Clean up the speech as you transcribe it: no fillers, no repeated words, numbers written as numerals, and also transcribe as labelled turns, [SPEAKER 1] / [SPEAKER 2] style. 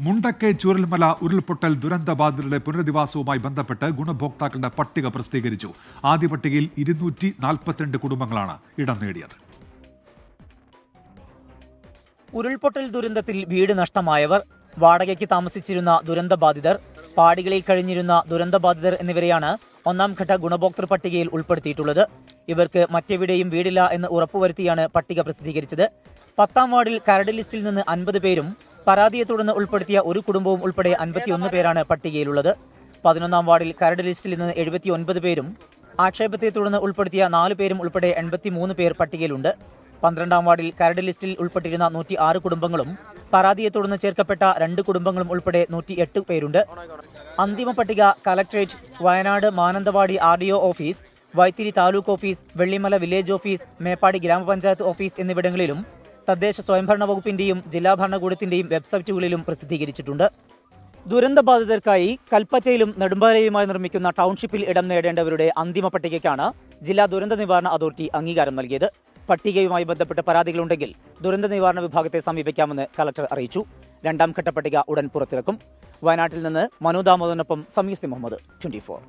[SPEAKER 1] മുണ്ടക്കൈ ചൂരൽമല ഉരുൾപൊട്ടൽ ദുരന്തബാധിതരുടെ പുനരധിവാസവുമായി ബന്ധപ്പെട്ട് ഗുണഭോക്താക്കളുടെ പട്ടിക പ്രസിദ്ധീകരിച്ചു. ആദ്യ പട്ടികയിൽ 242 കുടുംബങ്ങളാണ് ഇടം നേടിയത്.
[SPEAKER 2] ഉരുൾപൊട്ടൽ ദുരന്തത്തിൽ വീട് നഷ്ടമായവർ, വാടകയ്ക്ക് താമസിച്ചിരുന്ന ദുരന്തബാധിതർ, പാടികളിൽ കഴിഞ്ഞിരുന്ന ദുരന്തബാധിതർ എന്നിവരെയാണ് ഒന്നാം ഘട്ട ഗുണഭോക്തൃ പട്ടികയിൽ ഉൾപ്പെടുത്തിയിട്ടുള്ളത്. ഇവർക്ക് മറ്റെവിടെയും വീടില്ല എന്ന് ഉറപ്പുവരുത്തിയാണ് പട്ടിക പ്രസിദ്ധീകരിച്ചത്. 10ാം വാർഡിൽ കരട് ലിസ്റ്റിൽ നിന്ന് 50 പേരും പരാതിയെ തുടർന്ന് ഉൾപ്പെടുത്തിയ ഒരു കുടുംബവും ഉൾപ്പെടെ 51 പേരാണ് പട്ടികയിലുള്ളത്. 11ാം വാർഡിൽ കരട് ലിസ്റ്റിൽ നിന്ന് 79 പേരും ആക്ഷേപത്തെ തുടർന്ന് ഉൾപ്പെടുത്തിയ 4 പേരും ഉൾപ്പെടെ 83 പേർ പട്ടികയിലുണ്ട്. 12ാം വാർഡിൽ കരട് ലിസ്റ്റിൽ ഉൾപ്പെട്ടിരുന്ന 106 കുടുംബങ്ങളും പരാതിയെ തുടർന്ന് ചേർക്കപ്പെട്ട 2 കുടുംബങ്ങളും ഉൾപ്പെടെ 108 പേരുണ്ട്. അന്തിമ പട്ടിക collectorate, Wayanad Mananthavady RDO office, Vythiri taluk office, Vellimala village office, Meppadi ഗ്രാമപഞ്ചായത്ത് ഓഫീസ് എന്നിവിടങ്ങളിലും തദ്ദേശ സ്വയംഭരണ വകുപ്പിന്റെയും ജില്ലാ ഭരണകൂടത്തിന്റെയും വെബ്സൈറ്റുകളിലും പ്രസിദ്ധീകരിച്ചിട്ടുണ്ട്. ദുരന്തബാധിതർക്കായി കൽപ്പറ്റയിലും നെടുമ്പാലയുമായി നിർമ്മിക്കുന്ന ടൗൺഷിപ്പിൽ ഇടം നേടേണ്ടവരുടെ അന്തിമ പട്ടികയ്ക്കാണ് ജില്ലാ ദുരന്ത നിവാരണ അതോറിറ്റി അംഗീകാരം നൽകിയത്. പട്ടികയുമായി ബന്ധപ്പെട്ട പരാതികളുണ്ടെങ്കിൽ ദുരന്ത നിവാരണ വിഭാഗത്തെ സമീപിക്കാമെന്ന് കളക്ടർ അറിയിച്ചു. 2ാം ഘട്ട പട്ടിക ഉടൻ പുറത്തിറക്കും. വയനാട്ടിൽ നിന്ന് മനു ദാമോദറിനൊപ്പം സമീർ സി മുഹമ്മദ്, 24.